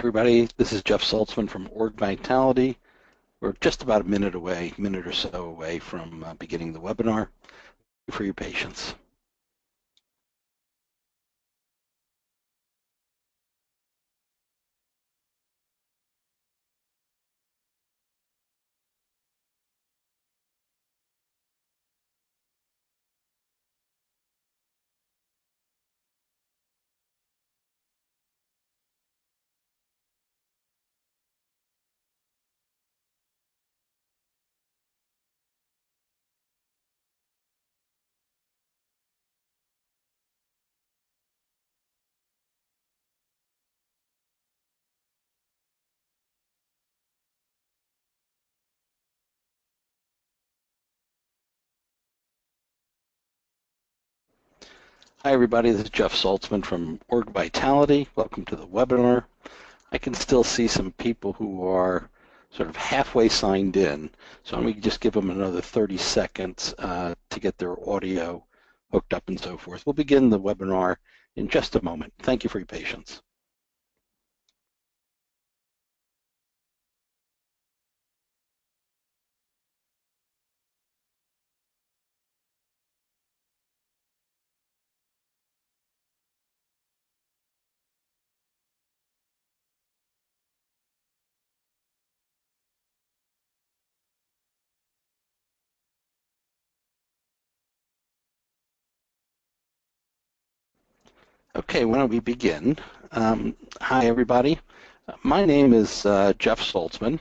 everybody. This is Jeff Saltzman from Org Vitality. We're just about a minute or so away from beginning the webinar. Thank you for your patience. Hi, everybody. This is Jeff Saltzman from Org Vitality. Welcome to the webinar. I can still see some people who are sort of halfway signed in, so let me just give them another 30 seconds to get their audio hooked up and so forth. We'll begin the webinar in just a moment. Thank you for your patience. Okay, why don't we begin? Hi, everybody. My name is Jeff Saltzman.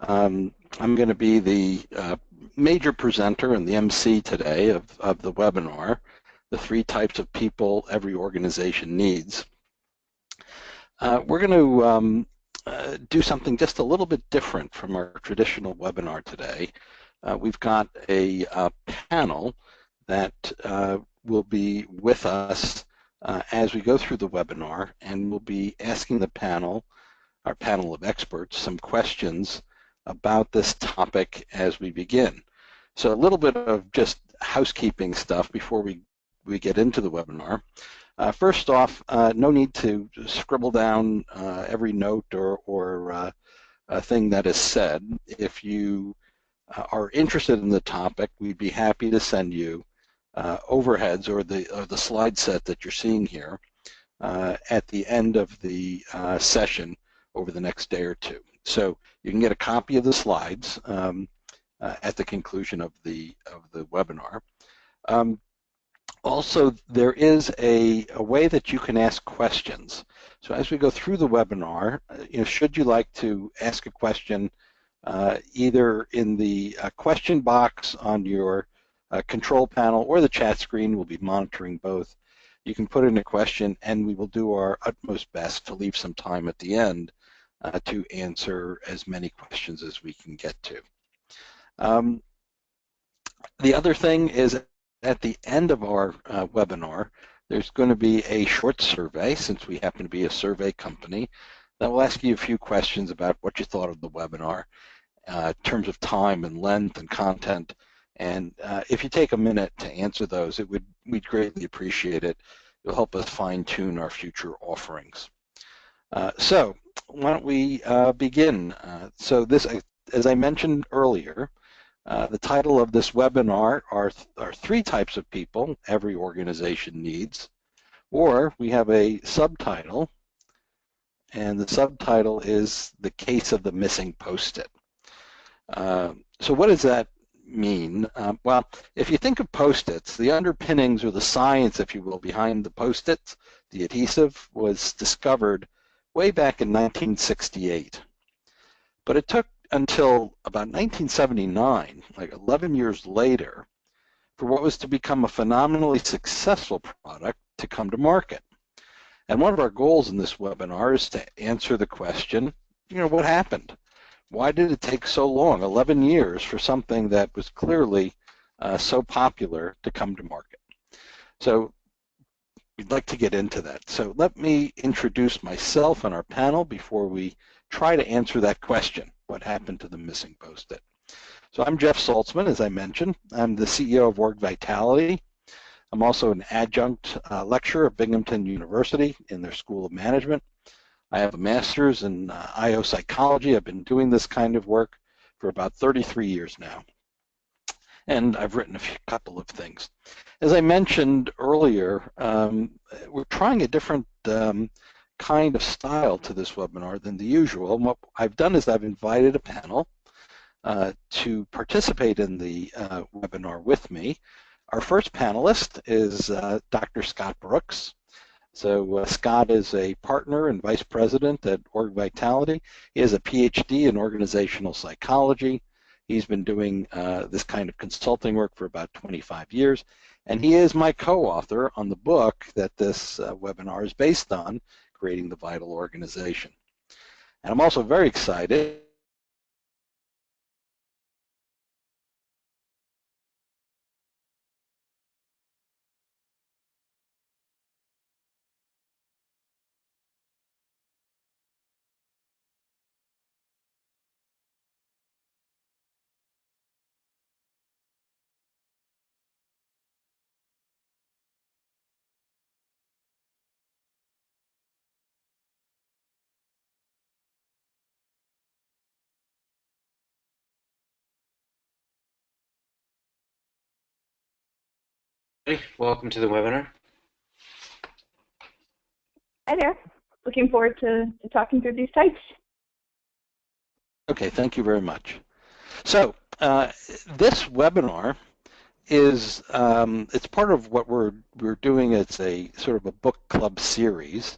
I'm going to be the major presenter and the MC today of the webinar, the 3 types of people every organization needs. We're going to do something just a little bit different from our traditional webinar today. We've got a panel that will be with us as we go through the webinar, and we'll be asking the panel, our panel of experts, some questions about this topic as we begin. So a little bit of just housekeeping stuff before we get into the webinar. First off, no need to scribble down every note or thing that is said. If you are interested in the topic, we'd be happy to send you overheads or the slide set that you're seeing here at the end of the session over the next day or two. So you can get a copy of the slides at the conclusion of the webinar. Also, there is a way that you can ask questions. So as we go through the webinar, should you like to ask a question either in the question box on your control panel or the chat screen, we'll be monitoring both. You can put in a question and we will do our utmost best to leave some time at the end to answer as many questions as we can get to. The other thing is at the end of our webinar, there's going to be a short survey, since we happen to be a survey company, that will ask you a few questions about what you thought of the webinar in terms of time and length and content. And if you take a minute to answer those, we'd greatly appreciate it. It'll help us fine-tune our future offerings. So why don't we begin? So this, as I mentioned earlier, the title of this webinar are 3 types of people every organization needs, or we have a subtitle, and the subtitle is The Case of the Missing Post-it. So what does that mean? Well, if you think of Post-its, the underpinnings or the science, if you will, behind the Post-its, the adhesive, was discovered way back in 1968. But it took until about 1979, like 11 years later, for what was to become a phenomenally successful product to come to market. And one of our goals in this webinar is to answer the question, what happened? Why did it take so long, 11 years, for something that was clearly so popular to come to market? So we'd like to get into that. So let me introduce myself and our panel before we try to answer that question, what happened to the missing Post-it? So I'm Jeff Saltzman, as I mentioned. I'm the CEO of Org Vitality. I'm also an adjunct lecturer at Binghamton University in their School of Management. I have a master's in IO psychology. I've been doing this kind of work for about 33 years now, and I've written a couple of things. As I mentioned earlier, we're trying a different kind of style to this webinar than the usual. And what I've done is I've invited a panel to participate in the webinar with me. Our first panelist is Dr. Scott Brooks. So Scott is a partner and vice president at Org Vitality. He has a PhD in organizational psychology. He's been doing this kind of consulting work for about 25 years, and he is my co-author on the book that this webinar is based on, Creating the Vital Organization. And I'm also very excited Welcome to the webinar. Hi there. Looking forward to talking through these types. Okay, thank you very much. So this webinar is it's part of what we're doing. It's a sort of a book club series.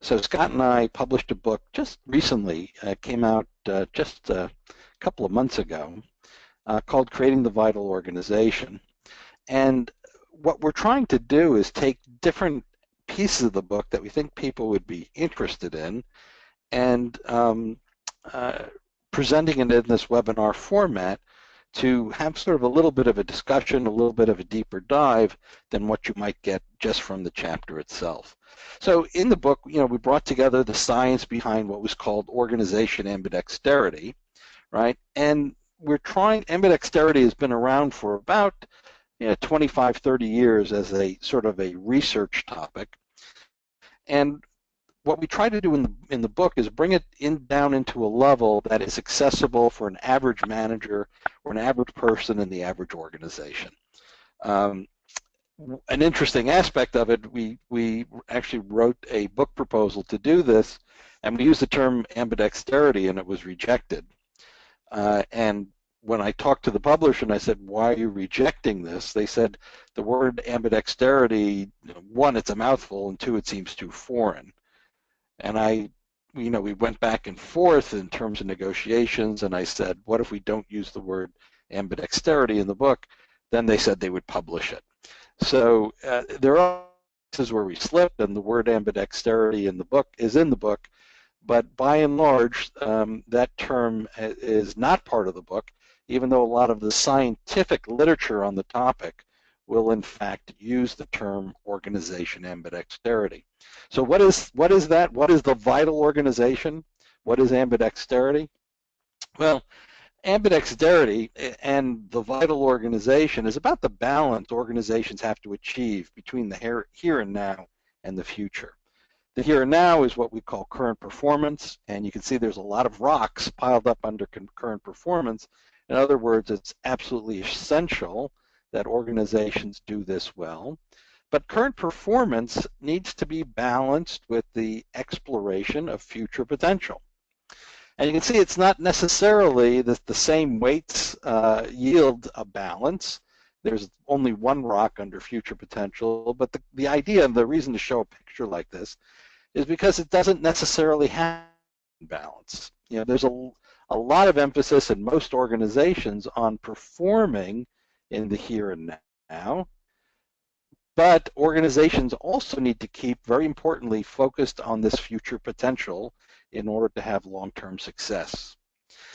So Scott and I published a book just recently, came out just a couple of months ago, called Creating the Vital Organization. And what we're trying to do is take different pieces of the book that we think people would be interested in and presenting it in this webinar format to have sort of a little bit of a discussion, a little bit of a deeper dive than what you might get just from the chapter itself. So in the book, we brought together the science behind what was called organization ambidexterity, right? And we're trying, ambidexterity has been around for about 25, 30 years as a sort of a research topic. And what we try to do in the book is bring it down into a level that is accessible for an average manager or an average person in the average organization. An interesting aspect of it, we actually wrote a book proposal to do this, and we used the term ambidexterity, and it was rejected. And when I talked to the publisher and I said, why are you rejecting this? They said the word ambidexterity, one, it's a mouthful, and two, it seems too foreign. And we went back and forth in terms of negotiations, and I said, what if we don't use the word ambidexterity in the book? Then they said they would publish it. So there are cases where we slipped, and the word ambidexterity in the book is in the book, but by and large, that term is not part of the book, even though a lot of the scientific literature on the topic will in fact use the term organization ambidexterity. So what is that? What is the vital organization? What is ambidexterity? Well, ambidexterity and the vital organization is about the balance organizations have to achieve between the here and now and the future. The here and now is what we call current performance, and you can see there's a lot of rocks piled up under current performance. In other words, it's absolutely essential that organizations do this well. But current performance needs to be balanced with the exploration of future potential. And you can see it's not necessarily that the same weights yield a balance. There's only one rock under future potential, but the idea and the reason to show a picture like this is because it doesn't necessarily have balance. There's a lot of emphasis in most organizations on performing in the here and now, but organizations also need to keep, very importantly, focused on this future potential in order to have long-term success.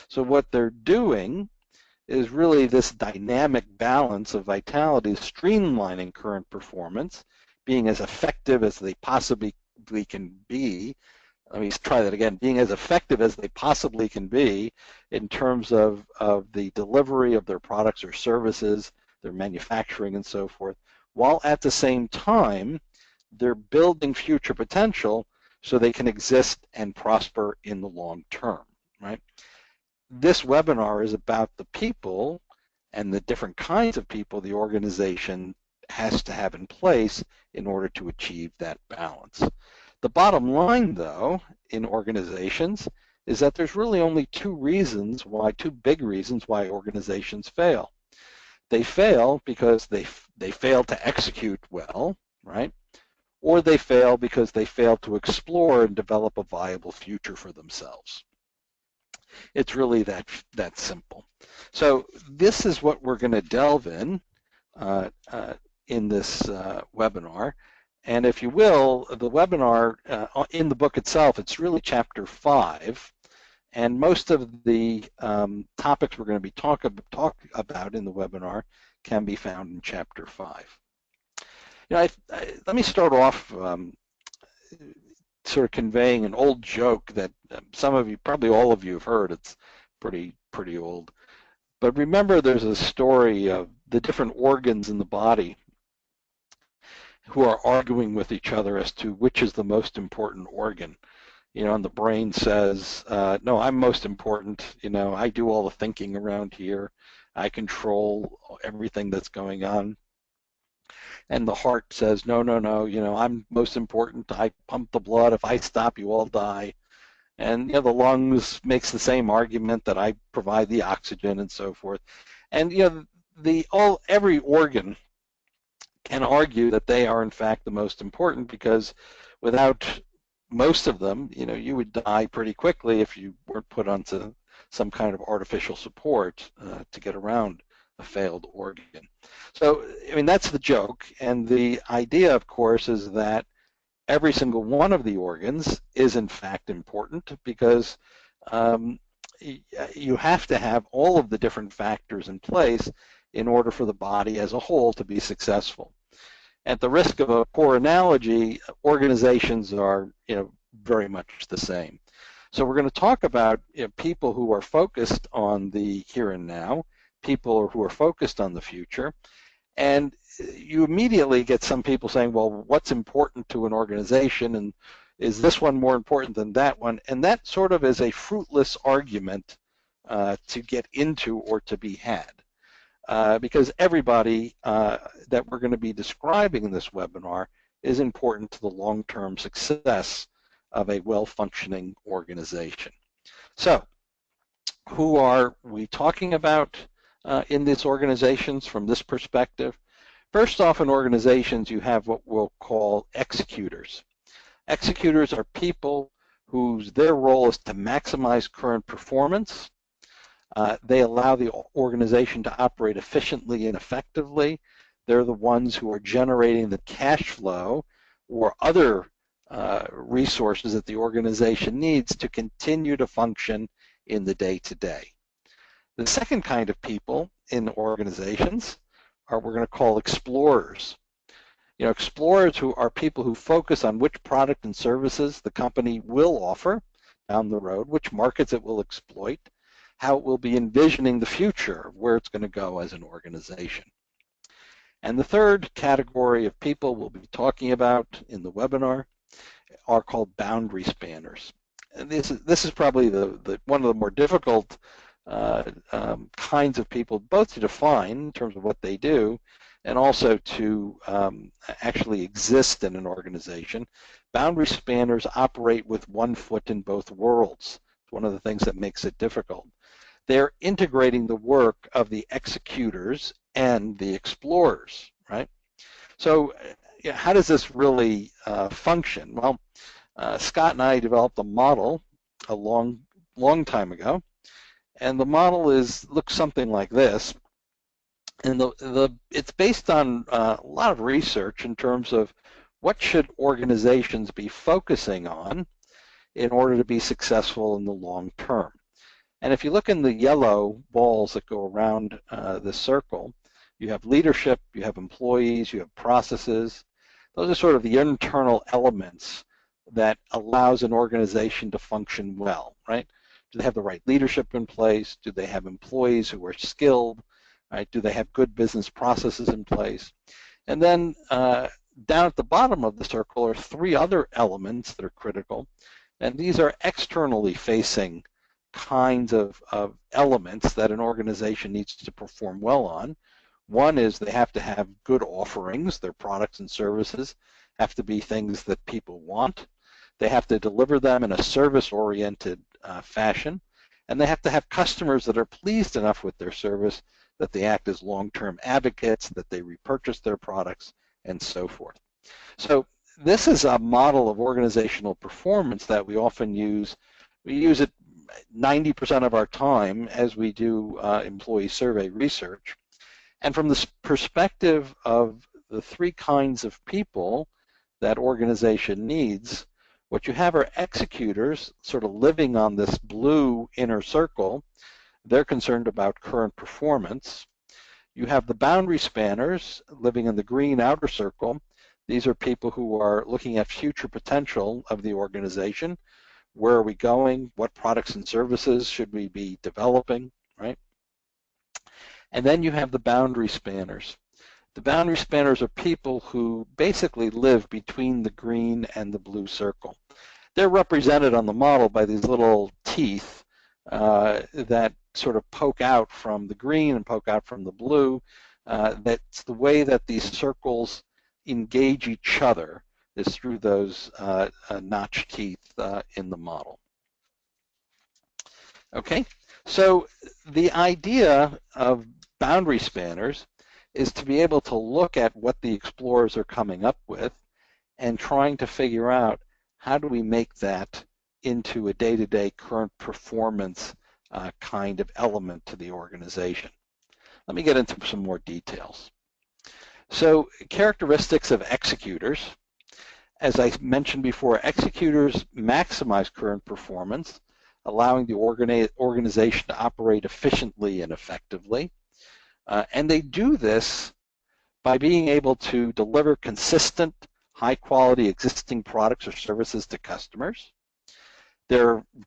So what they're doing is really this dynamic balance of vitality, streamlining current performance, being as effective as they possibly can be. Let me try that again. Being as effective as they possibly can be in terms of the delivery of their products or services, their manufacturing and so forth, while at the same time they're building future potential so they can exist and prosper in the long term, right? This webinar is about the people and the different kinds of people the organization has to have in place in order to achieve that balance. The bottom line, though, in organizations is that there's really only two big reasons why organizations fail. They fail because they fail to execute well, right? Or they fail because they fail to explore and develop a viable future for themselves. It's really that simple. So this is what we're going to delve in this webinar. And if you will, the webinar in the book itself, it's really chapter 5. And most of the topics we're going to be talk about in the webinar can be found in chapter 5. Let me start off sort of conveying an old joke that some of you, probably all of you, have heard. It's pretty old. But remember, there's a story of the different organs in the body who are arguing with each other as to which is the most important organ. And the brain says, no, I'm most important. I do all the thinking around here. I control everything that's going on. And the heart says, no, I'm most important. I pump the blood. If I stop, you all die. And the lungs makes the same argument that I provide the oxygen and so forth. And every organ can argue that they are in fact the most important, because without most of them, you would die pretty quickly if you weren't put onto some kind of artificial support to get around a failed organ. So, that's the joke. And the idea, of course, is that every single one of the organs is in fact important, because you have to have all of the different factors in place in order for the body as a whole to be successful. At the risk of a poor analogy, organizations are very much the same. So we're going to talk about people who are focused on the here and now, people who are focused on the future, and you immediately get some people saying, well, what's important to an organization, and is this one more important than that one? And that sort of is a fruitless argument to get into or to be had, because everybody that we're going to be describing in this webinar is important to the long-term success of a well-functioning organization. So, who are we talking about in these organizations from this perspective? First off, in organizations, you have what we'll call executors. Executors are people their role is to maximize current performance. They allow the organization to operate efficiently and effectively. They're the ones who are generating the cash flow or other resources that the organization needs to continue to function in the day-to-day. The second kind of people in organizations we're going to call explorers. Explorers who are people who focus on which product and services the company will offer down the road, which markets it will exploit, how it will be envisioning the future of where it's going to go as an organization. And the third category of people we'll be talking about in the webinar are called boundary spanners. And this is probably one of the more difficult kinds of people, both to define in terms of what they do and also to actually exist in an organization. Boundary spanners operate with one foot in both worlds. It's one of the things that makes it difficult. They're integrating the work of the executors and the explorers, right? So how does this really function? Well, Scott and I developed a model a long time ago, and the model looks something like this. And it's based on a lot of research in terms of what should organizations be focusing on in order to be successful in the long term. And if you look in the yellow balls that go around the circle, you have leadership, you have employees, you have processes. Those are sort of the internal elements that allows an organization to function well, right? Do they have the right leadership in place? Do they have employees who are skilled? Right? Do they have good business processes in place? And then down at the bottom of the circle are three other elements that are critical, and these are externally facing kinds of elements that an organization needs to perform well on. One is they have to have good offerings. Their products and services have to be things that people want. They have to deliver them in a service-oriented fashion, and they have to have customers that are pleased enough with their service that they act as long-term advocates, that they repurchase their products, and so forth. So this is a model of organizational performance that we often use. We use it 90% of our time as we do employee survey research. And from the perspective of the three kinds of people that organization needs, what you have are executors sort of living on this blue inner circle. They're concerned about current performance. You have the boundary spanners living in the green outer circle. These are people who are looking at future potential of the organization. Where are we going? What products and services should we be developing, right? And then you have the boundary spanners. The boundary spanners are people who basically live between the green and the blue circle. They're represented on the model by these little teeth that sort of poke out from the green and poke out from the blue. That's the way that these circles engage each other, is through those notch teeth in the model. Okay, so the idea of boundary spanners is to be able to look at what the explorers are coming up with and trying to figure out how do we make that into a day-to-day current performance kind of element to the organization. Let me get into some more details. So characteristics of executors. As I mentioned before, executors maximize current performance, allowing the organization to operate efficiently and effectively. And they do this by being able to deliver consistent, high-quality existing products or services to customers. They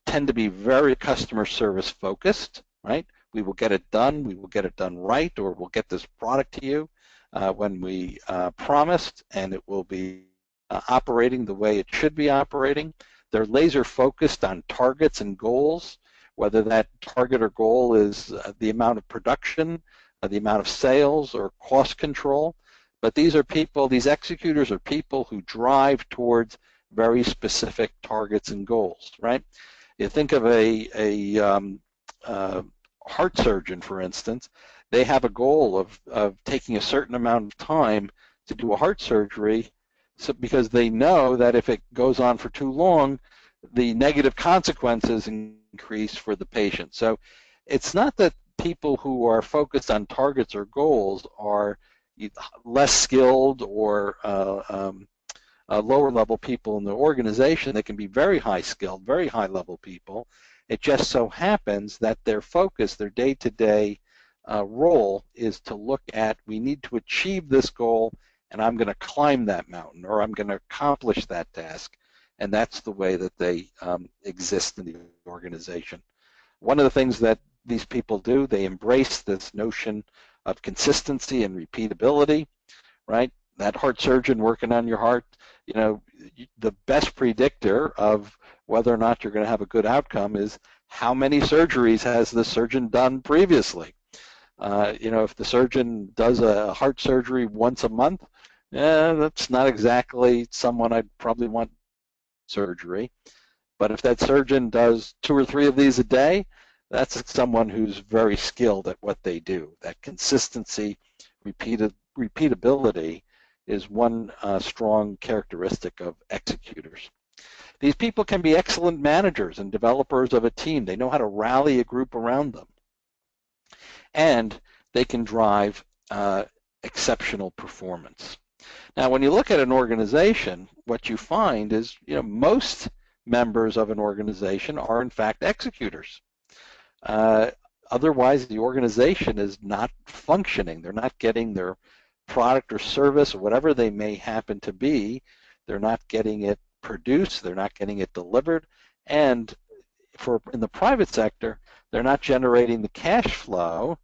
tend to be very customer service focused, right? We will get it done, we will get it done right, or we'll get this product to you when we promised, and it will be operating the way it should be operating. They're laser focused on targets and goals, whether that target or goal is the amount of production, the amount of sales, or cost control. But these are people, these executors are people who drive towards very specific targets and goals, right? You think of a heart surgeon, for instance, they have a goal of taking a certain amount of time to do a heart surgery, so because they know that if it goes on for too long, the negative consequences increase for the patient. So it's not that people who are focused on targets or goals are less skilled or lower level people in the organization. They can be very high skilled, very high level people. It just so happens that their focus, their day-to-day role is to look at, we need to achieve this goal, and I'm going to climb that mountain, or I'm going to accomplish that task. And that's the way that they exist in the organization. One of the things that these people do, they embrace this notion of consistency and repeatability, right? That heart surgeon working on your heart, you know, the best predictor of whether or not you're going to have a good outcome is how many surgeries has the surgeon done previously. You know, if the surgeon does a heart surgery once a month, that's not exactly someone I'd probably want surgery. But if that surgeon does 2 or 3 of these a day, that's someone who's very skilled at what they do. That consistency, repeatability is one strong characteristic of executors. These people can be excellent managers and developers of a team. They know how to rally a group around them. And they can drive exceptional performance. Now, when you look at an organization, what you find is, you know, most members of an organization are in fact executors. Otherwise, the organization is not functioning. They're not getting their product or service or whatever they may happen to be. They're not getting it produced. They're not getting it delivered. And in the private sector, they're not generating the cash flow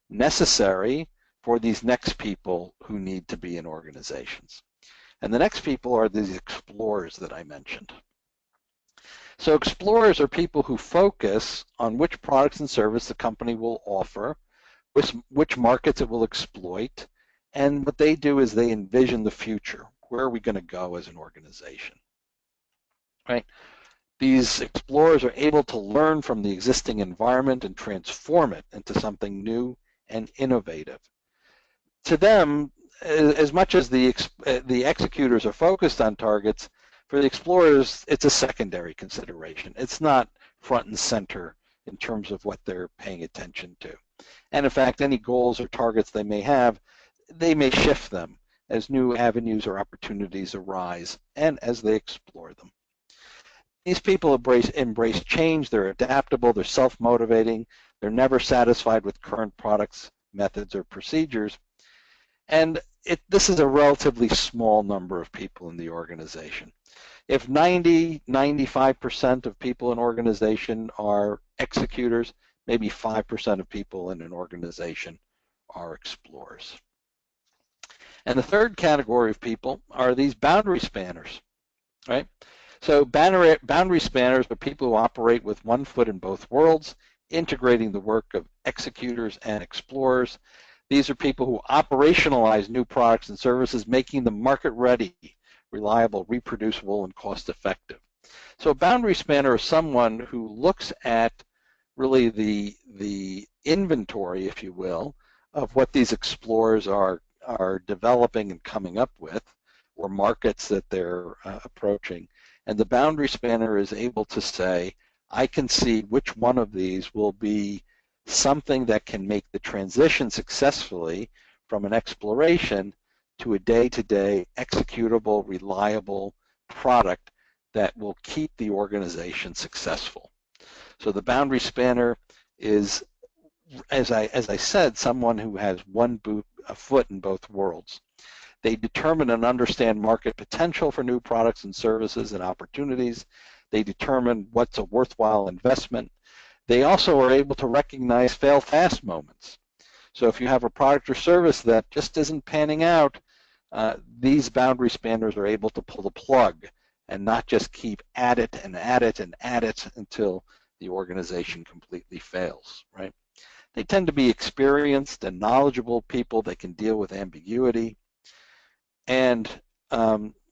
necessary for these next people who need to be in organizations. And the next people are these explorers that I mentioned. So explorers are people who focus on which products and services the company will offer, which markets it will exploit, and what they do is they envision the future. Where are we going to go as an organization? Right? These explorers are able to learn from the existing environment and transform it into something new and innovative. To them, as much as the executors are focused on targets, for the explorers, it's a secondary consideration. It's not front and center in terms of what they're paying attention to. And in fact, any goals or targets they may have, they may shift them as new avenues or opportunities arise and as they explore them. These people embrace change, they're adaptable, they're self-motivating, they're never satisfied with current products, methods, or procedures. And this is a relatively small number of people in the organization. If 95% of people in an organization are executors, maybe 5% of people in an organization are explorers. And the third category of people are these boundary spanners, right? So boundary spanners are people who operate with one foot in both worlds, integrating the work of executors and explorers. These are people who operationalize new products and services, making them market ready, reliable, reproducible, and cost effective. So a boundary spanner is someone who looks at really the inventory, if you will, of what these explorers are developing and coming up with, or markets that they're approaching. And the boundary spanner is able to say, I can see which one of these will be something that can make the transition successfully from an exploration to a day-to-day executable, reliable product that will keep the organization successful. So the boundary spanner is, as I said, someone who has a foot in both worlds. They determine and understand market potential for new products and services and opportunities. They determine what's a worthwhile investment. They also are able to recognize fail fast moments. So if you have a product or service that just isn't panning out, these boundary spanners are able to pull the plug and not just keep at it and at it and at it until the organization completely fails, right? They tend to be experienced and knowledgeable people that can deal with ambiguity. And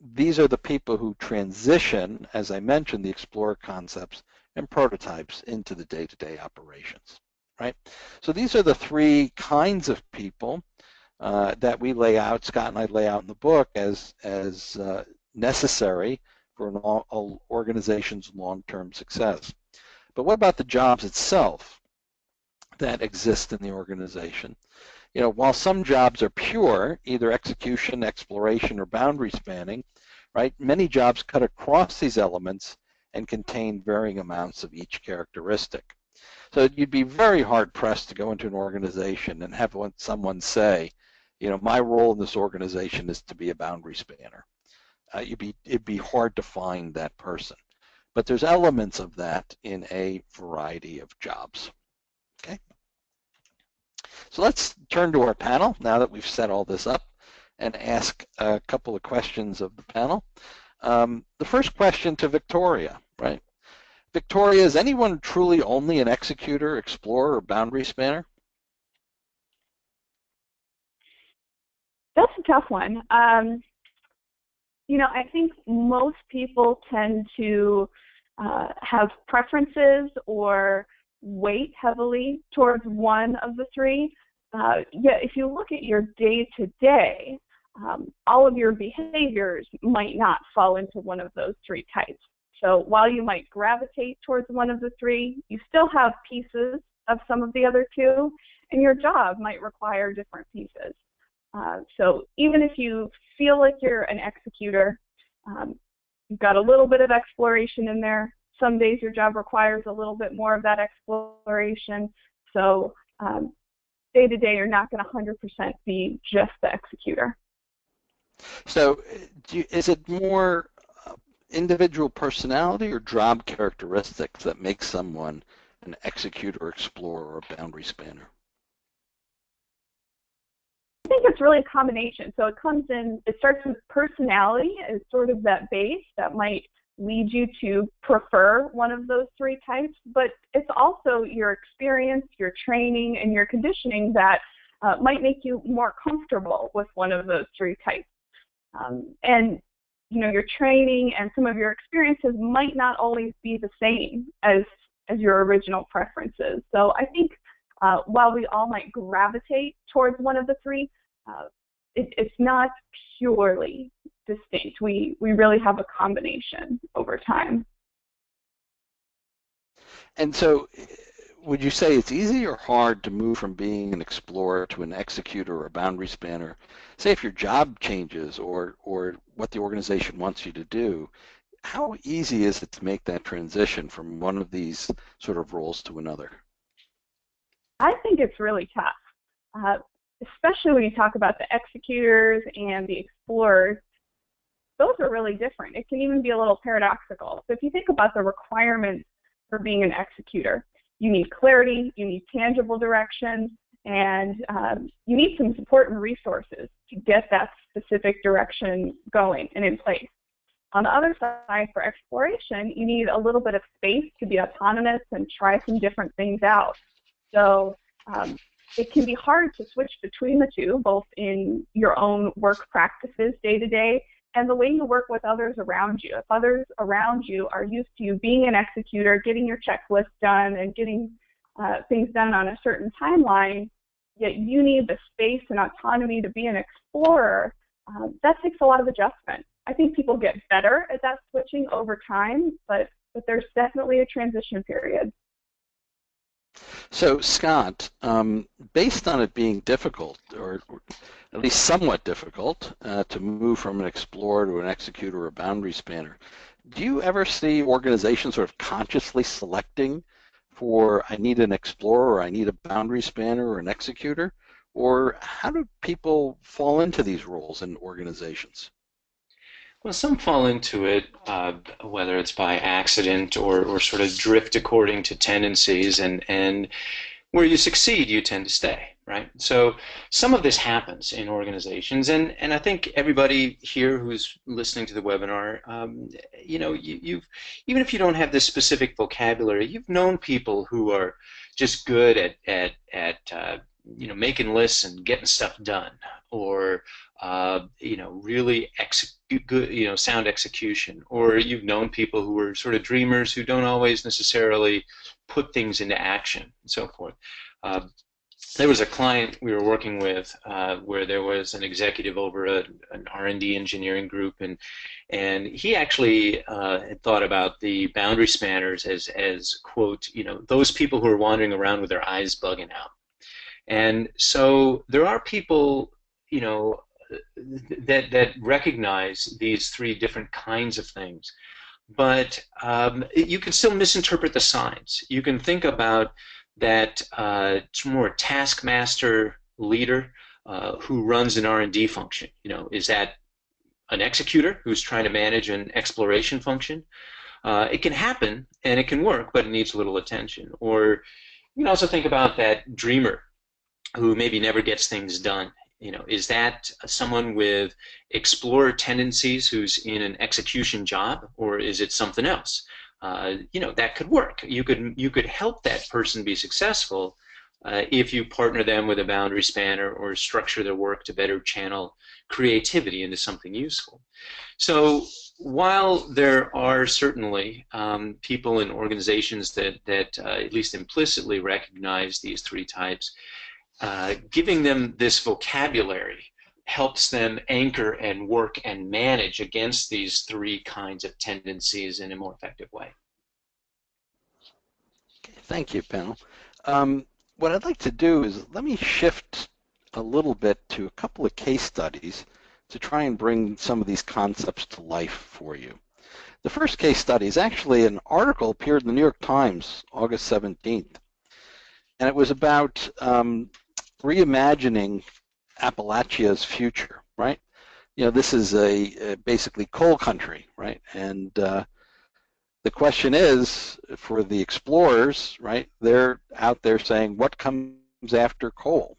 these are the people who transition, as I mentioned, the explorer concepts and prototypes into the day-to-day operations, right? So these are the three kinds of people that we lay out, Scott and I lay out in the book as necessary for an organization's long-term success. But what about the jobs itself that exist in the organization? You know, while some jobs are pure, either execution, exploration, or boundary spanning, right, many jobs cut across these elements and contain varying amounts of each characteristic. So you'd be very hard-pressed to go into an organization and have someone say, you know, my role in this organization is to be a boundary spanner. It'd be hard to find that person. But there's elements of that in a variety of jobs. Okay. So let's turn to our panel now that we've set all this up and ask a couple of questions of the panel. The first question to Victoria, right? Victoria, is anyone truly only an executor, explorer, or boundary spanner? That's a tough one. You know, I think most people tend to have preferences or weight heavily towards one of the three. Yet if you look at your day-to-day, all of your behaviors might not fall into one of those three types. So while you might gravitate towards one of the three, you still have pieces of some of the other two, and your job might require different pieces. So even if you feel like you're an executor, you've got a little bit of exploration in there. Some days your job requires a little bit more of that exploration. So day to day, you're not going to 100% be just the executor. So is it more individual personality or job characteristics that make someone an executor, explorer, or boundary spanner? I think it's it's really a combination. So it comes in, it starts with personality as sort of that base that might lead you to prefer one of those three types, but it's also your experience, your training, and your conditioning that might make you more comfortable with one of those three types. And your training and some of your experiences might not always be the same as your original preferences. So I think while we all might gravitate towards one of the three, it's not purely distinct. We really have a combination over time. And so would you say it's easy or hard to move from being an explorer to an executor or a boundary spanner? Say if your job changes or what the organization wants you to do, how easy is it to make that transition from one of these sort of roles to another? I think it's really tough, especially when you talk about the executors and the explorers. Those are really different. It can even be a little paradoxical. So if you think about the requirements for being an executor, you need clarity, you need tangible direction, and you need some support and resources to get that specific direction going and in place. On the other side, for exploration, you need a little bit of space to be autonomous and try some different things out. So it can be hard to switch between the two, both in your own work practices day to day and the way you work with others around you. If others around you are used to you being an executor, getting your checklist done, and getting things done on a certain timeline, yet you need the space and autonomy to be an explorer, that takes a lot of adjustment. I think people get better at that switching over time, but there's definitely a transition period. So Scott, based on it being difficult, or at least somewhat difficult, to move from an explorer to an executor or a boundary spanner, do you ever see organizations sort of consciously selecting for, I need an explorer, or I need a boundary spanner or an executor? Or how do people fall into these roles in organizations? Well, some fall into it, whether it's by accident or sort of drift according to tendencies, and where you succeed, you tend to stay, right? So some of this happens in organizations, and I think everybody here who's listening to the webinar, you've even if you don't have this specific vocabulary, you've known people who are just good at making lists and getting stuff done, or really execute good, sound execution, or you've known people who are sort of dreamers who don't always necessarily put things into action, and so forth. There was a client we were working with where there was an executive over an R&D engineering group, and he actually had thought about the boundary spanners as quote, those people who are wandering around with their eyes bugging out. And so there are people, that recognize these three different kinds of things, but you can still misinterpret the signs. You can think about that more taskmaster leader who runs an R&D function. Is that an executor who's trying to manage an exploration function? It can happen and it can work, but it needs a little attention. Or you can also think about that dreamer who maybe never gets things done. Is that someone with explorer tendencies who's in an execution job, or is it something else? That could work. You could help that person be successful if you partner them with a boundary spanner or structure their work to better channel creativity into something useful. So while there are certainly people in organizations that at least implicitly recognize these three types, giving them this vocabulary helps them anchor and work and manage against these three kinds of tendencies in a more effective way. Thank you, panel. What I'd like to do is let me shift a little bit to a couple of case studies to try and bring some of these concepts to life for you. The first case study is actually an article appeared in the New York Times August 17th, and it was about reimagining Appalachia's future, right? This is a basically coal country, right? And the question is, for the explorers, right, they're out there saying, what comes after coal,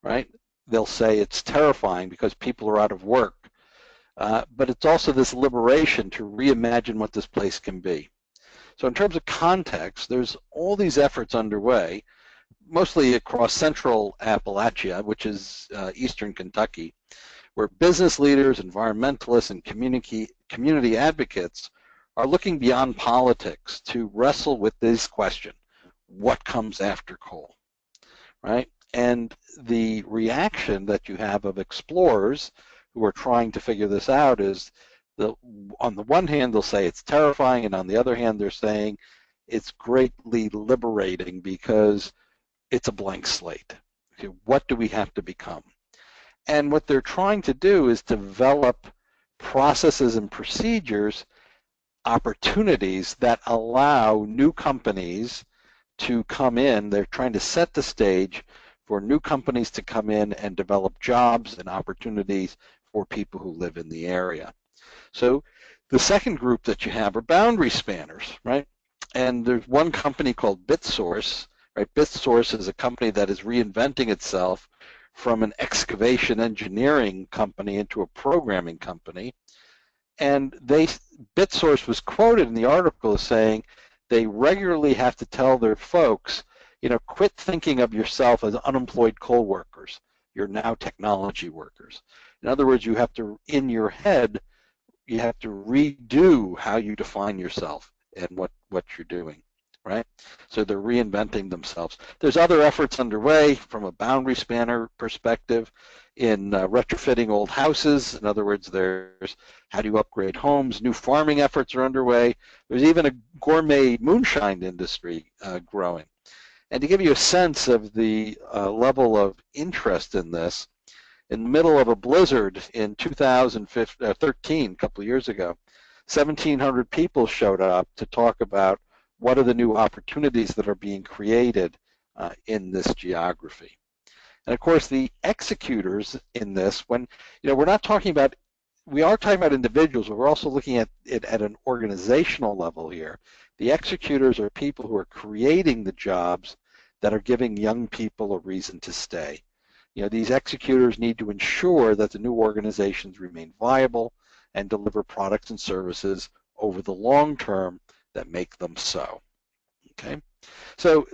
right? they'll say it's terrifying because people are out of work. But it's also this liberation to reimagine what this place can be. So in terms of context, there's all these efforts underway, mostly across central Appalachia, which is eastern Kentucky, where business leaders, environmentalists, and community advocates are looking beyond politics to wrestle with this question: what comes after coal, right? And the reaction that you have of explorers who are trying to figure this out is, on the one hand, they'll say it's terrifying, and on the other hand, they're saying it's greatly liberating because it's a blank slate. Okay, what do we have to become? And what they're trying to do is develop processes and procedures, opportunities that allow new companies to come in. They're trying to set the stage for new companies to come in and develop jobs and opportunities for people who live in the area. So the second group that you have are boundary spanners, right? And there's one company called BitSource, right? BitSource is a company that is reinventing itself from an excavation engineering company into a programming company. And BitSource was quoted in the article as saying they regularly have to tell their folks, quit thinking of yourself as unemployed coal workers. You're now technology workers. In other words, you have to, in your head, you have to redo how you define yourself and what you're doing, right? So they're reinventing themselves. There's other efforts underway from a boundary spanner perspective in retrofitting old houses. In other words, there's how do you upgrade homes? New farming efforts are underway. There's even a gourmet moonshine industry growing. And to give you a sense of the level of interest in this, in the middle of a blizzard in 2013, a couple of years ago, 1,700 people showed up to talk about what are the new opportunities that are being created in this geography. And of course, the executors in this, when, we're not talking about, we are talking about individuals, but we're also looking at it at an organizational level here. The executors are people who are creating the jobs that are giving young people a reason to stay. These executors need to ensure that the new organizations remain viable and deliver products and services over the long term that make them so. Okay, so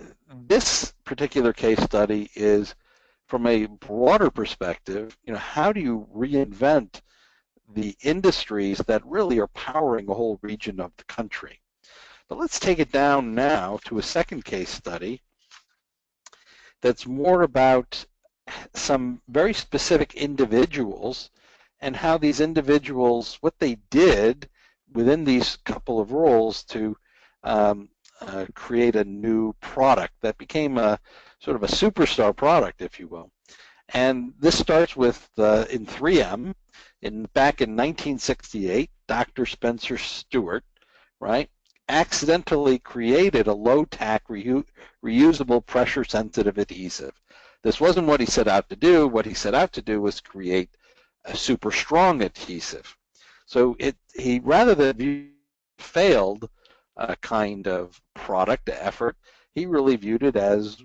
this particular case study is from a broader perspective. How do you reinvent the industries that really are powering a whole region of the country? But let's take it down now to a second case study that's more about some very specific individuals and how these individuals, what they did within these couple of roles to create a new product that became a sort of a superstar product, if you will. And this starts with in 3M. Back in 1968, Dr. Spencer Stuart, right, accidentally created a low-tack reusable pressure-sensitive adhesive. This wasn't what he set out to do. What he set out to do was create a super strong adhesive. So he rather than failed kind of product effort, he really viewed it as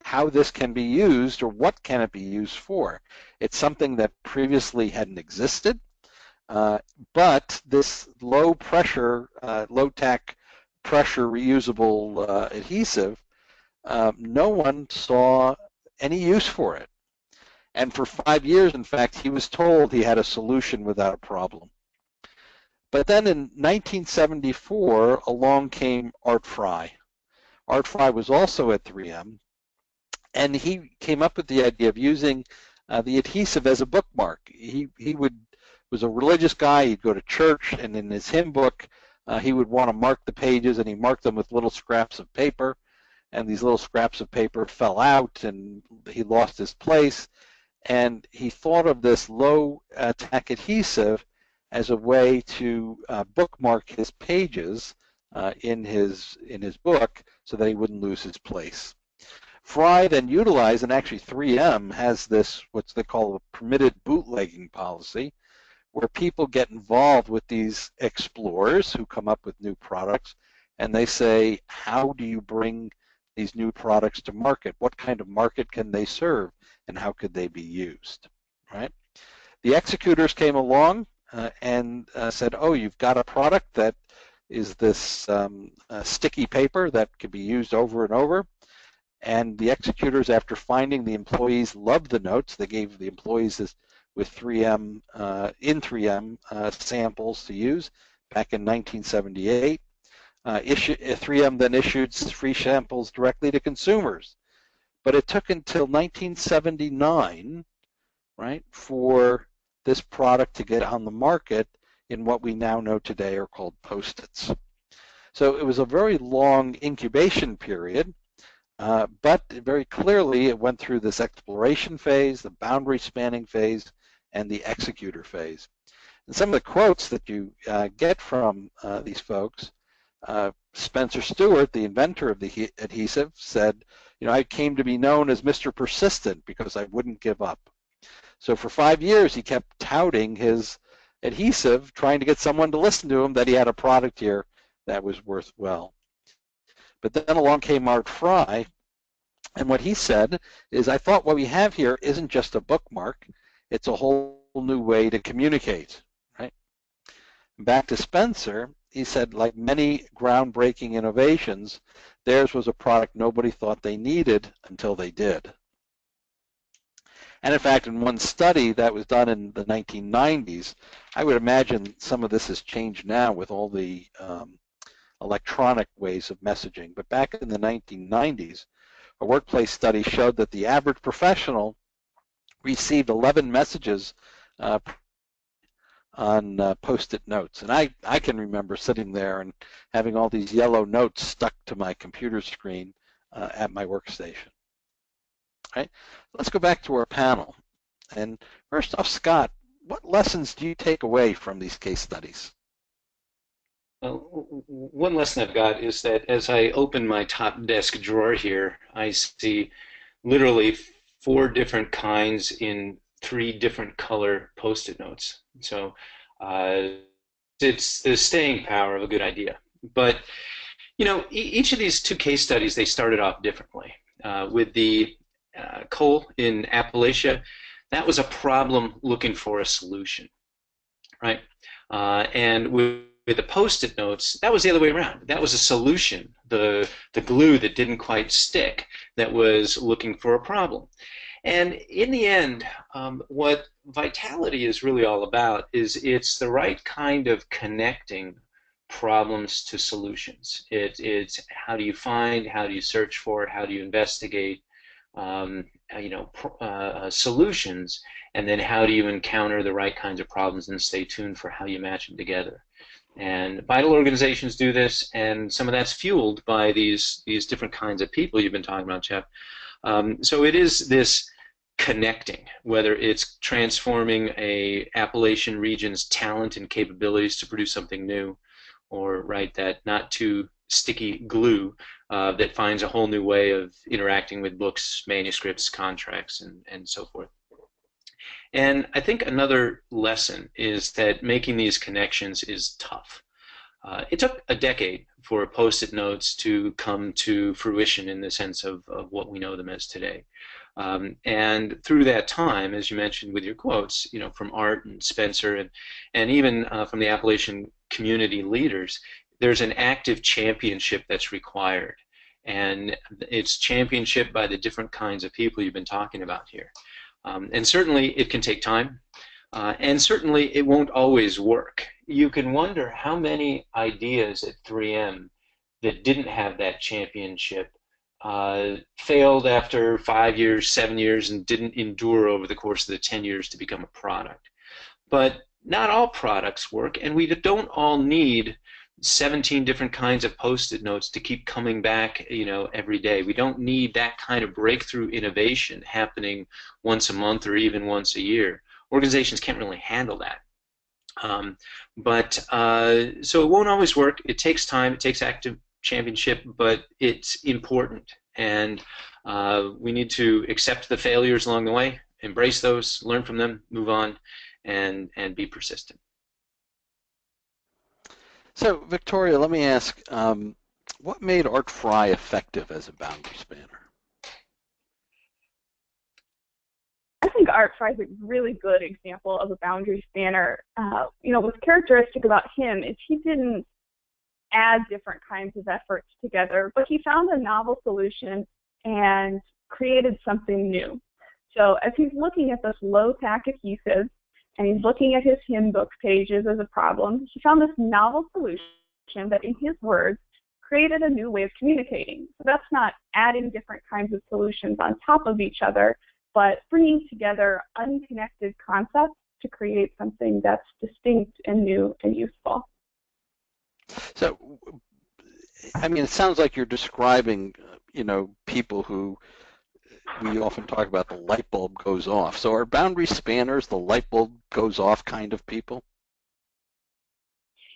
how this can be used, or what can it be used for. It's something that previously hadn't existed, but this low pressure, low tack pressure reusable adhesive, no one saw any use for it. And for 5 years, in fact, he was told he had a solution without a problem. But then in 1974, along came Art Fry. Art Fry was also at 3M, and he came up with the idea of using the adhesive as a bookmark. He was a religious guy. He'd go to church, and in his hymn book, he would want to mark the pages, and he marked them with little scraps of paper, and these little scraps of paper fell out, and he lost his place. And he thought of this low-tack adhesive as a way to bookmark his pages in his book so that he wouldn't lose his place. Fry then utilized, and actually 3M has this, what they call a permitted bootlegging policy, where people get involved with these explorers who come up with new products, and they say, how do you bring these new products to market? What kind of market can they serve, and how could they be used, right? The executors came along and said, oh, you've got a product that is this sticky paper that can be used over and over. And the executors, after finding the employees loved the notes, they gave the employees this with 3M, in 3M samples to use back in 1978. 3M then issued free samples directly to consumers. But it took until 1979, right, for this product to get on the market in what we now know today are called Post-its. So it was a very long incubation period, but very clearly it went through this exploration phase, the boundary spanning phase, and the executor phase. And some of the quotes that you get from these folks, Spencer Stewart, the inventor of the adhesive, said, I came to be known as Mr. Persistent because I wouldn't give up. So for 5 years, he kept touting his adhesive, trying to get someone to listen to him that he had a product here that was worthwhile. But then along came Mark Fry, and what he said is, I thought what we have here isn't just a bookmark, it's a whole new way to communicate, right? Back to Spencer, he said, like many groundbreaking innovations, theirs was a product nobody thought they needed until they did. And in fact, in one study that was done in the 1990s, I would imagine some of this has changed now with all the electronic ways of messaging. But back in the 1990s, a workplace study showed that the average professional received 11 messages on Post-it notes. And I can remember sitting there and having all these yellow notes stuck to my computer screen at my workstation. Right? Let's go back to our panel. And first off, Scott, what lessons do you take away from these case studies? One lesson I've got is that as I open my top desk drawer here, I see literally 4 different kinds in 3 different color Post-it notes. So it's the staying power of a good idea. But, each of these 2 case studies, they started off differently. With the coal in Appalachia, that was a problem looking for a solution, right? And with the Post-it notes, that was the other way around. That was a solution, the glue that didn't quite stick, that was looking for a problem. And in the end, what vitality is really all about is it's the right kind of connecting problems to solutions. It's how do you find, how do you search for it, how do you investigate solutions, and then how do you encounter the right kinds of problems and stay tuned for how you match them together. And vital organizations do this, and some of that's fueled by these different kinds of people you've been talking about, Jeff. So it is this connecting, whether it's transforming a Appalachian region's talent and capabilities to produce something new, or that not too sticky glue that finds a whole new way of interacting with books, manuscripts, contracts, and so forth. And I think another lesson is that making these connections is tough. It took a decade for Post-it notes to come to fruition in the sense of what we know them as today. And through that time, as you mentioned with your quotes, from Art and Spencer and even from the Appalachian community leaders, there's an active championship that's required. And it's championship by the different kinds of people you've been talking about here. And certainly it can take time, and certainly it won't always work. You can wonder how many ideas at 3M that didn't have that championship failed after 5 years, 7 years, and didn't endure over the course of the 10 years to become a product. But not all products work, and we don't all need 17 different kinds of Post-it notes to keep coming back, every day. We don't need that kind of breakthrough innovation happening once a month or even once a year. Organizations can't really handle that. So it won't always work. It takes time. It takes active championship, but it's important. And we need to accept the failures along the way, embrace those, learn from them, move on, and be persistent. So, Victoria, let me ask, What made Art Fry effective as a boundary spanner? I think Art Fry is a really good example of a boundary spanner. What's characteristic about him is he didn't add different kinds of efforts together, but he found a novel solution and created something new. So as he's looking at this low-tack adhesive and he's looking at his hymn book pages as a problem, he found this novel solution that, in his words, created a new way of communicating. So that's not adding different kinds of solutions on top of each other, but bringing together unconnected concepts to create something that's distinct and new and useful. So, I mean, it sounds like you're describing, people who we often talk about the light bulb goes off. So are boundary spanners the light bulb goes off kind of people?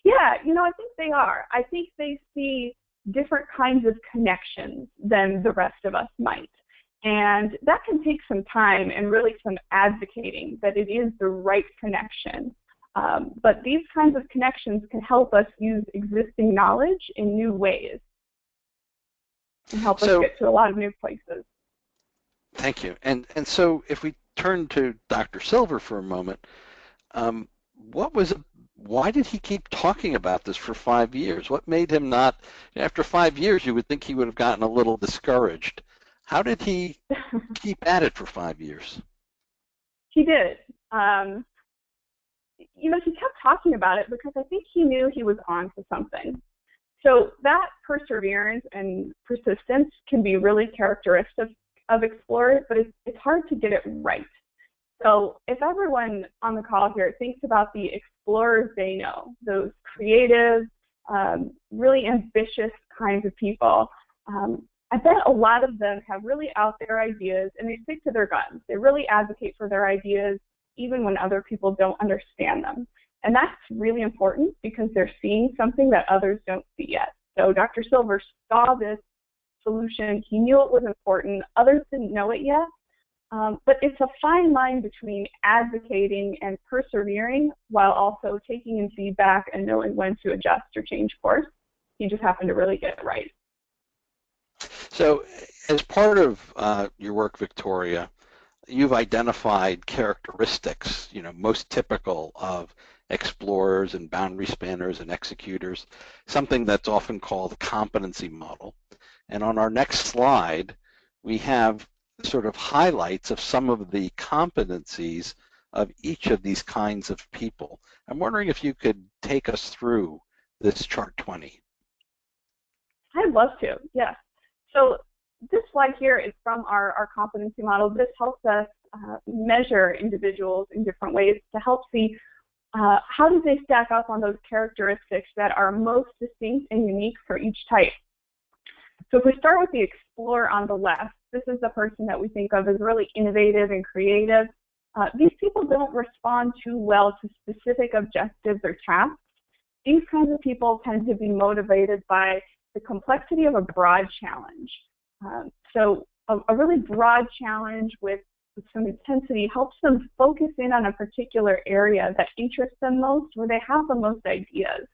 Yeah, I think they are. I think they see different kinds of connections than the rest of us might. And that can take some time and really some advocating that it is the right connection. But these kinds of connections can help us use existing knowledge in new ways and help us get to a lot of new places. Thank you. And so if we turn to Dr. Silver for a moment, why did he keep talking about this for 5 years? What made him not, after 5 years, you would think he would have gotten a little discouraged. How did he keep at it for 5 years? He did. He kept talking about it because I think he knew he was on to something. So that perseverance and persistence can be really characteristic of explorers, but it's hard to get it right. So if everyone on the call here thinks about the explorers they know, those creative, really ambitious kinds of people, I bet a lot of them have really out there ideas and they stick to their guns. They really advocate for their ideas even when other people don't understand them. And that's really important because they're seeing something that others don't see yet. So Dr. Silver saw this solution. He knew it was important. Others didn't know it yet. But it's a fine line between advocating and persevering while also taking in feedback and knowing when to adjust or change course. He just happened to really get it right. So as part of your work, Victoria, you've identified characteristics, most typical of explorers and boundary spanners and executors, something that's often called the competency model. And on our next slide, we have sort of highlights of some of the competencies of each of these kinds of people. I'm wondering if you could take us through this chart 20. I'd love to, yes. So this slide here is from our competency model. This helps us measure individuals in different ways to help see how do they stack up on those characteristics that are most distinct and unique for each type. So if we start with the explorer on the left, this is the person that we think of as really innovative and creative. These people don't respond too well to specific objectives or tasks. These kinds of people tend to be motivated by the complexity of a broad challenge. So a really broad challenge with some intensity helps them focus in on a particular area that interests them most, where they have the most ideas.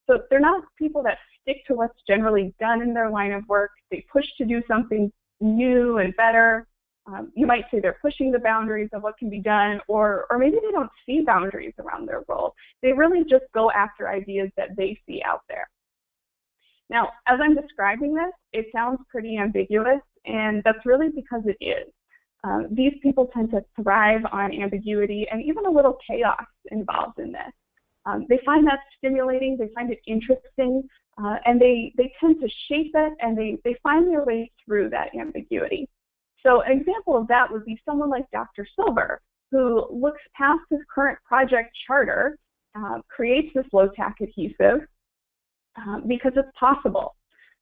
So they're not people that stick to what's generally done in their line of work. They push to do something new and better. You might say they're pushing the boundaries of what can be done, or maybe they don't see boundaries around their role. They really just go after ideas that they see out there. Now, as I'm describing this, it sounds pretty ambiguous, and that's really because it is. These people tend to thrive on ambiguity and even a little chaos involved in this. They find that stimulating, they find it interesting, and they tend to shape it, and they find their way through that ambiguity. So an example of that would be someone like Dr. Silver, who looks past his current project charter, creates this low-tack adhesive because it's possible.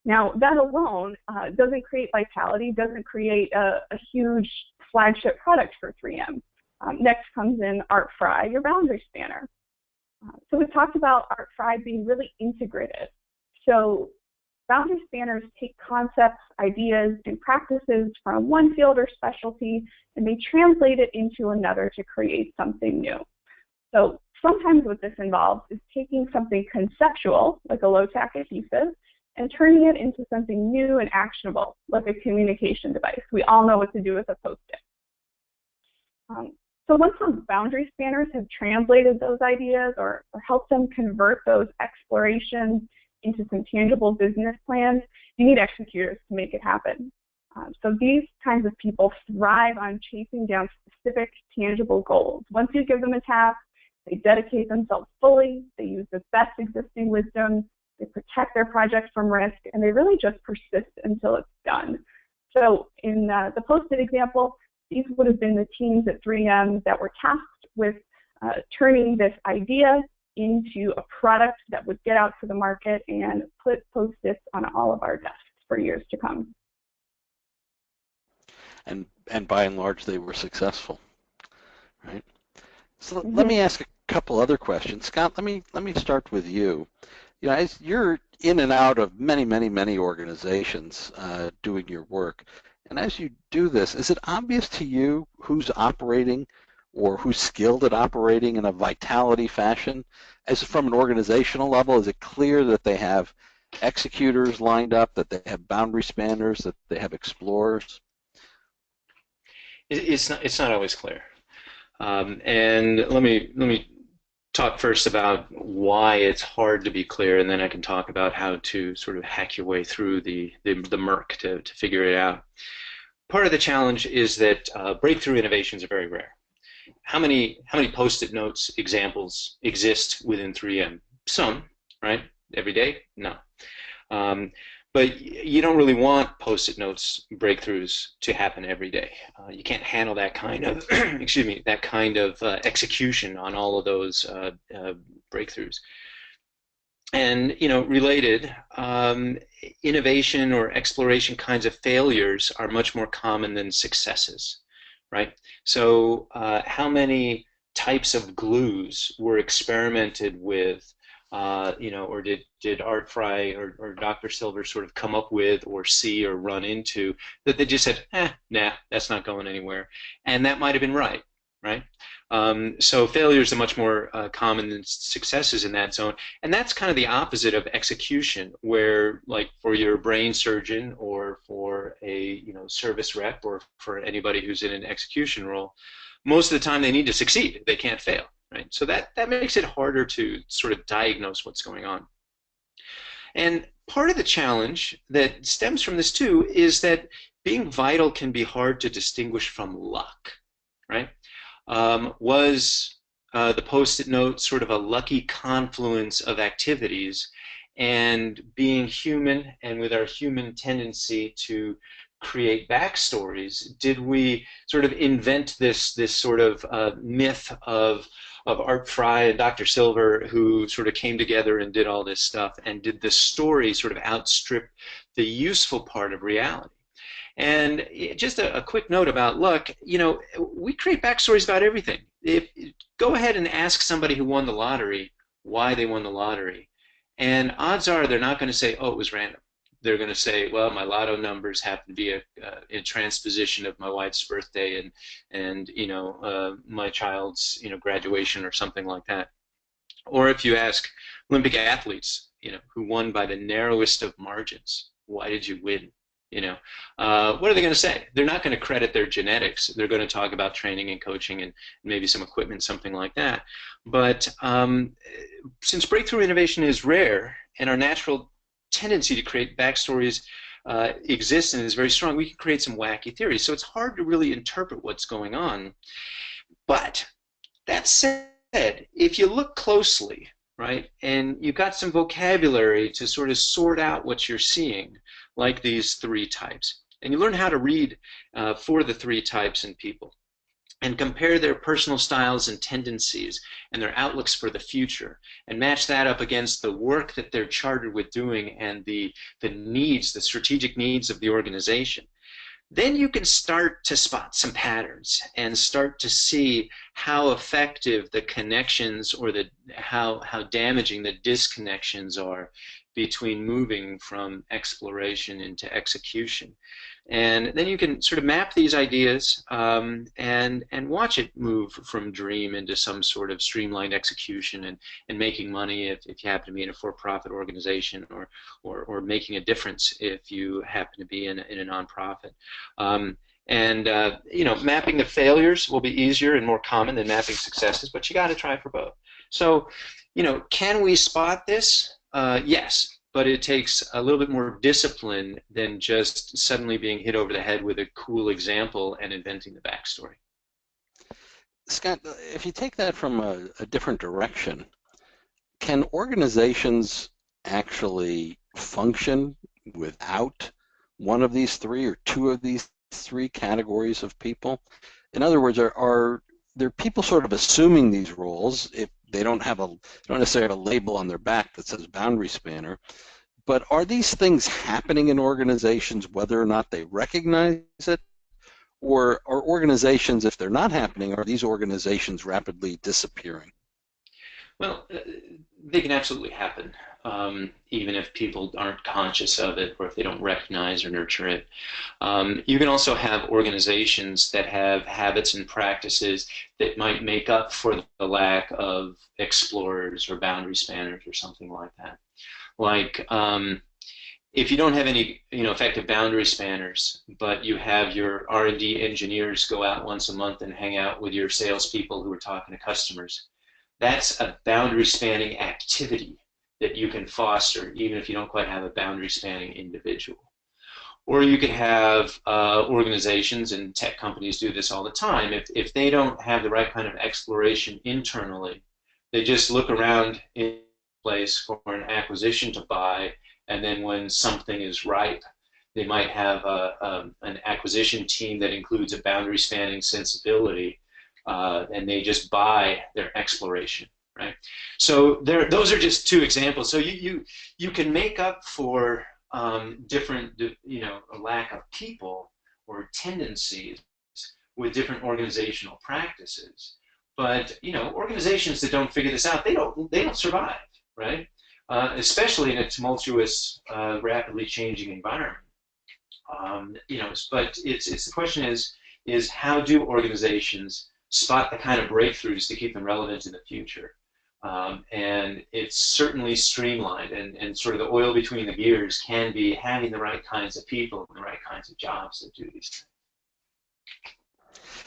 Now, that alone doesn't create vitality, doesn't create a huge flagship product for 3M. Next comes in Art Fry, your boundary spanner. So we talked about Art Fry being really integrative. So boundary spanners take concepts, ideas, and practices from one field or specialty, and they translate it into another to create something new. So sometimes what this involves is taking something conceptual, like a low-tack adhesive, and turning it into something new and actionable, like a communication device. We all know what to do with a Post-it. So once those boundary spanners have translated those ideas or helped them convert those explorations into some tangible business plans, you need executors to make it happen. So these kinds of people thrive on chasing down specific, tangible goals. Once you give them a task, they dedicate themselves fully, they use the best existing wisdom, they protect their projects from risk, and they really just persist until it's done. So in the Post-it example, these would have been the teams at 3M that were tasked with turning this idea into a product that would get out to the market and put Post-its on all of our desks for years to come. And by and large, they were successful, right? So let me ask a couple other questions. Scott, let me start with you. You know, as you're in and out of many organizations doing your work, and as you do this, is it obvious to you who's operating or who's skilled at operating in a vitality fashion? As from an organizational level, is it clear that they have executors lined up, that they have boundary spanners, that they have explorers? It's not always clear. And let me talk first about why it's hard to be clear, and then I can talk about how to sort of hack your way through the murk to figure it out. Part of the challenge is that breakthrough innovations are very rare. How many Post-it notes examples exist within 3M? Some, right? Every day? No. But you don't really want Post-it notes breakthroughs to happen every day. You can't handle that kind of excuse me, that kind of execution on all of those breakthroughs. And related, innovation or exploration kinds of failures are much more common than successes, right? So how many types of glues were experimented with? Or did Art Fry or Dr. Silver sort of come up with or see or run into that they just said, nah, that's not going anywhere. And that might have been right? So failures are much more common than successes in that zone. And that's kind of the opposite of execution, where like for your brain surgeon or for a service rep or for anybody who's in an execution role, most of the time they need to succeed. They can't fail. Right? So that makes it harder to sort of diagnose what's going on. And part of the challenge that stems from this too is that being vital can be hard to distinguish from luck, right? Was the Post-it note sort of a lucky confluence of activities, and being human and with our human tendency to create backstories, did we sort of invent this sort of myth of Art Fry and Dr. Silver who sort of came together and did all this stuff, and did the story sort of outstrip the useful part of reality? And just a quick note about luck, we create backstories about everything. Go ahead and ask somebody who won the lottery why they won the lottery, and odds are they're not going to say, oh, it was random. They're going to say, well, my lotto numbers happen to be a transposition of my wife's birthday and my child's graduation or something like that. Or if you ask Olympic athletes, who won by the narrowest of margins, why did you win? What are they going to say? They're not going to credit their genetics. They're going to talk about training and coaching and maybe some equipment, something like that. But since breakthrough innovation is rare and our natural tendency to create backstories exists and is very strong, we can create some wacky theories. So it's hard to really interpret what's going on. But that said, if you look closely, right, and you've got some vocabulary to sort of sort out what you're seeing, like these three types, and you learn how to read for the three types in people, and compare their personal styles and tendencies and their outlooks for the future, and match that up against the work that they're chartered with doing and the needs, the strategic needs of the organization, then you can start to spot some patterns and start to see how effective the connections or how damaging the disconnections are between moving from exploration into execution. And then you can sort of map these ideas and watch it move from dream into some sort of streamlined execution and making money if you happen to be in a for-profit organization, or making a difference if you happen to be in a nonprofit. Mapping the failures will be easier and more common than mapping successes, but you got to try for both. So, can we spot this? Yes. But it takes a little bit more discipline than just suddenly being hit over the head with a cool example and inventing the backstory. Scott, if you take that from a different direction, can organizations actually function without one of these three or two of these three categories of people? In other words, are there people sort of assuming these roles if they don't necessarily have a label on their back that says boundary spanner, but are these things happening in organizations whether or not they recognize it? Or are organizations, if they're not happening, are these organizations rapidly disappearing? Well, they can absolutely happen, even if people aren't conscious of it or if they don't recognize or nurture it. You can also have organizations that have habits and practices that might make up for the lack of explorers or boundary spanners or something like that. Like, if you don't have any effective boundary spanners, but you have your R&D engineers go out once a month and hang out with your salespeople who are talking to customers, that's a boundary spanning activity that you can foster even if you don't quite have a boundary spanning individual. Or you could have organizations, and tech companies do this all the time, if they don't have the right kind of exploration internally, they just look around in place for an acquisition to buy, and then when something is ripe, they might have an acquisition team that includes a boundary spanning sensibility, and they just buy their exploration, right? So those are just two examples. So you can make up for different, a lack of people or tendencies with different organizational practices. But organizations that don't figure this out, they don't survive, right? Especially in a tumultuous, rapidly changing environment. But the question is how do organizations spot the kind of breakthroughs to keep them relevant in the future? And it's certainly streamlined, and sort of the oil between the gears can be having the right kinds of people and the right kinds of jobs that do these things.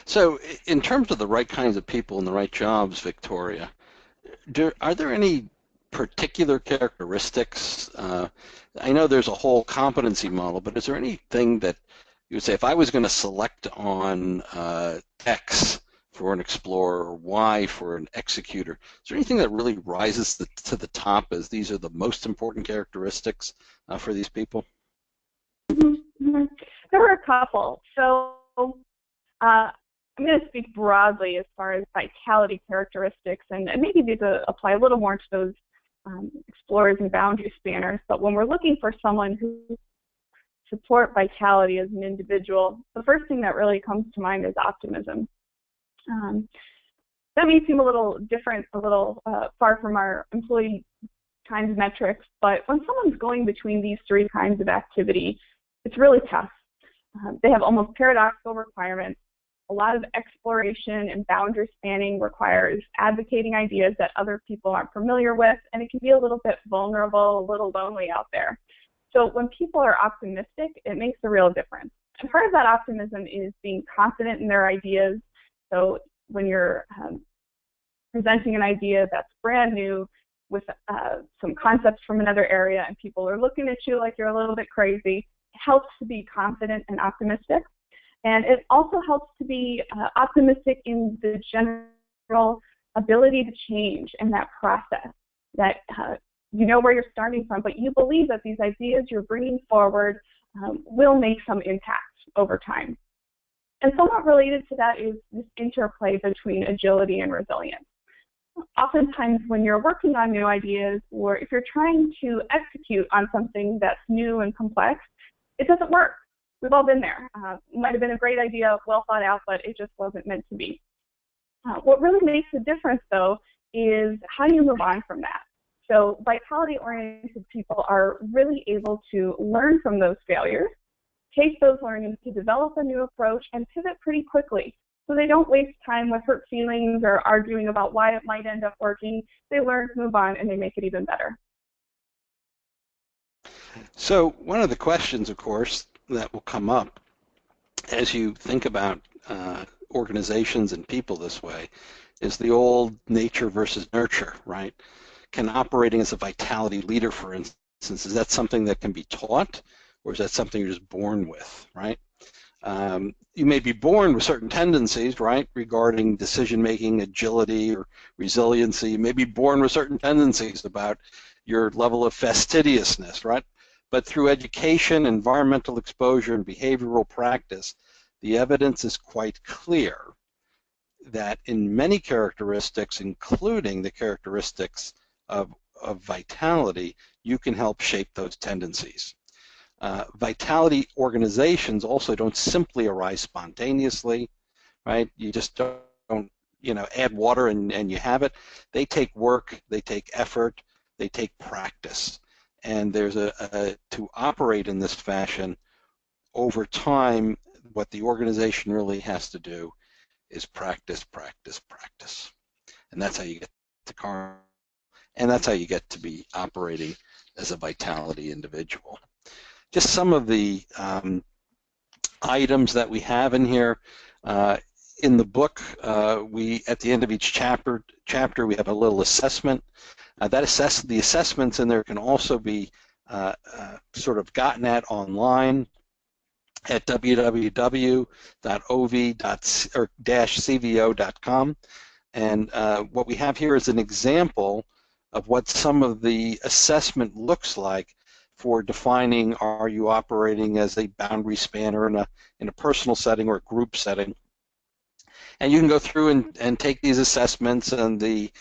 So in terms of the right kinds of people and the right jobs, Victoria, are there any particular characteristics? I know there's a whole competency model, but is there anything that you would say, if I was going to select on X for an explorer or Y for an executor, is there anything that really rises to the top as these are the most important characteristics for these people? Mm-hmm. There were a couple. So I'm going to speak broadly as far as vitality characteristics, and maybe these apply a little more to those explorers and boundary spanners. But when we're looking for someone who support vitality as an individual, the first thing that really comes to mind is optimism. That may seem a little different, a little far from our employee kinds metrics, but when someone's going between these three kinds of activity, it's really tough. They have almost paradoxical requirements. A lot of exploration and boundary spanning requires advocating ideas that other people aren't familiar with, and it can be a little bit vulnerable, a little lonely out there. So when people are optimistic, it makes a real difference. And part of that optimism is being confident in their ideas. So when you're presenting an idea that's brand new with some concepts from another area and people are looking at you like you're a little bit crazy, it helps to be confident and optimistic. And it also helps to be optimistic in the general ability to change and that process, that you know where you're starting from, but you believe that these ideas you're bringing forward will make some impact over time. And somewhat related to that is this interplay between agility and resilience. Oftentimes when you're working on new ideas, or if you're trying to execute on something that's new and complex, it doesn't work. We've all been there. It might have been a great idea, well thought out, but it just wasn't meant to be. What really makes a difference, though, is how do you move on from that? So vitality-oriented people are really able to learn from those failures, take those learnings to develop a new approach and pivot pretty quickly. So they don't waste time with hurt feelings or arguing about why it might end up working. They learn, move on, and they make it even better. So one of the questions, of course, that will come up as you think about organizations and people this way is the old nature versus nurture, right? Can operating as a vitality leader, for instance, is that something that can be taught, or is that something you're just born with, right? You may be born with certain tendencies, right, regarding decision-making, agility, or resiliency. You may be born with certain tendencies about your level of fastidiousness, right? But through education, environmental exposure, and behavioral practice, the evidence is quite clear that in many characteristics, including the characteristics of vitality, you can help shape those tendencies. Vitality organizations also don't simply arise spontaneously, right? You just don't, add water and you have it. They take work, they take effort, they take practice. And there's to operate in this fashion over time, what the organization really has to do is practice, practice, practice. And that's how you get to karma. And that's how you get to be operating as a vitality individual. Just some of the items that we have in here. In the book, we at the end of each chapter we have a little assessment. The assessments in there can also be sort of gotten at online at www.ov-cvo.com. And what we have here is an example of what some of the assessment looks like for defining, are you operating as a boundary spanner in a personal setting or a group setting. And you can go through and take these assessments, and the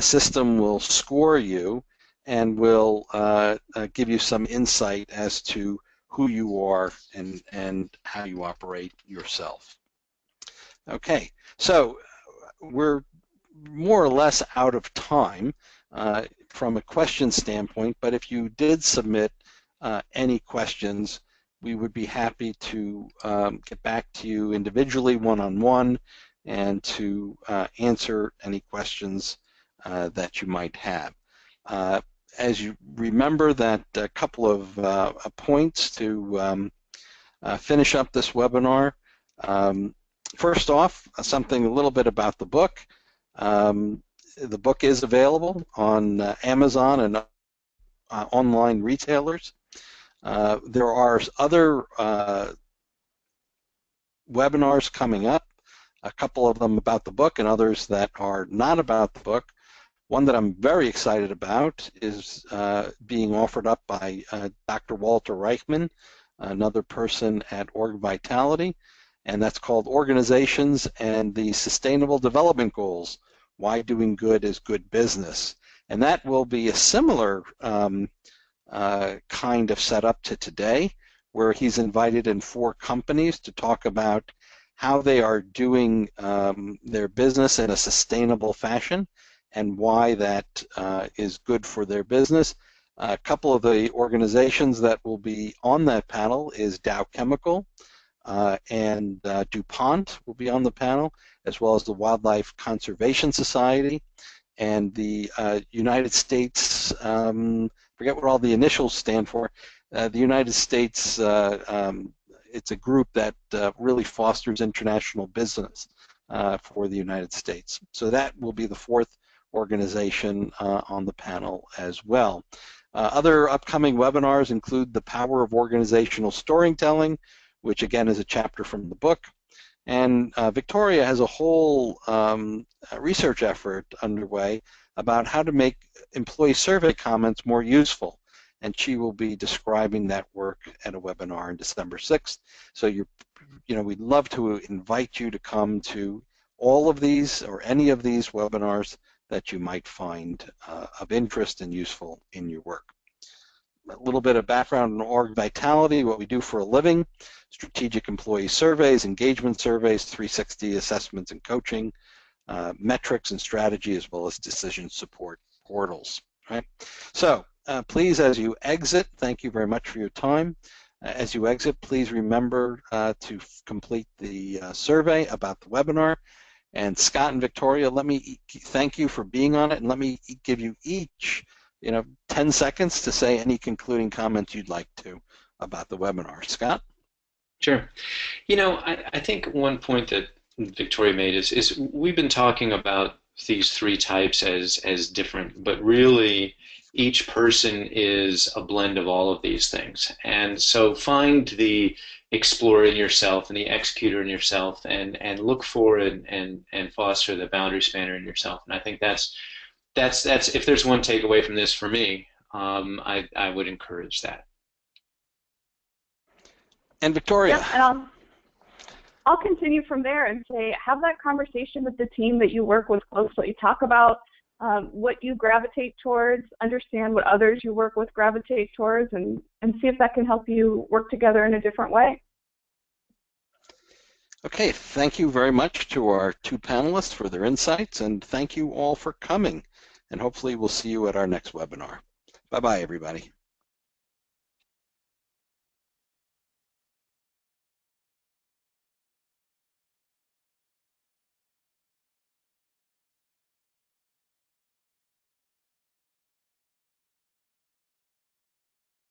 system will score you and will give you some insight as to who you are and how you operate yourself. Okay, so we're more or less out of time from a question standpoint, but if you did submit any questions, we would be happy to get back to you individually, one-on-one, and to answer any questions that you might have. As you remember, that a couple of points to finish up this webinar. First off, something a little bit about the book. The book is available on Amazon and online retailers. There are other webinars coming up, a couple of them about the book and others that are not about the book. One that I'm very excited about is being offered up by Dr. Walter Reichman, another person at Org Vitality, and that's called Organizations and the Sustainable Development Goals, Why Doing Good is Good Business. And that will be a similar kind of setup to today, where he's invited in 4 companies to talk about how they are doing their business in a sustainable fashion and why that is good for their business. A couple of the organizations that will be on that panel is Dow Chemical and DuPont will be on the panel, as well as the Wildlife Conservation Society and the United States, forget what all the initials stand for, the United States, it's a group that really fosters international business for the United States. So that will be the 4th organization on the panel as well. Other upcoming webinars include the power of organizational storytelling, which again is a chapter from the book. And Victoria has a whole research effort underway about how to make employee survey comments more useful. And she will be describing that work at a webinar on December 6th. So we'd love to invite you to come to all of these or any of these webinars that you might find of interest and useful in your work. A little bit of background on Org Vitality, what we do for a living, strategic employee surveys, engagement surveys, 360 assessments and coaching, metrics and strategy, as well as decision support portals. Right? So please, as you exit, thank you very much for your time. As you exit, please remember to complete the survey about the webinar. And Scott and Victoria, let me thank you for being on it, and let me give you each 10 seconds to say any concluding comments you'd like to about the webinar. Scott? Sure. I think one point that Victoria made is we've been talking about these three types as different, but really each person is a blend of all of these things. And so find the explorer in yourself and the executor in yourself, and look for and foster the boundary spanner in yourself. And I think that's if there's one takeaway from this for me, I would encourage that. And Victoria. Yep, and I'll continue from there and say, have that conversation with the team that you work with closely. Talk about what you gravitate towards, understand what others you work with gravitate towards, and see if that can help you work together in a different way. Okay, thank you very much to our two panelists for their insights, and thank you all for coming. And hopefully we'll see you at our next webinar. Bye-bye, everybody.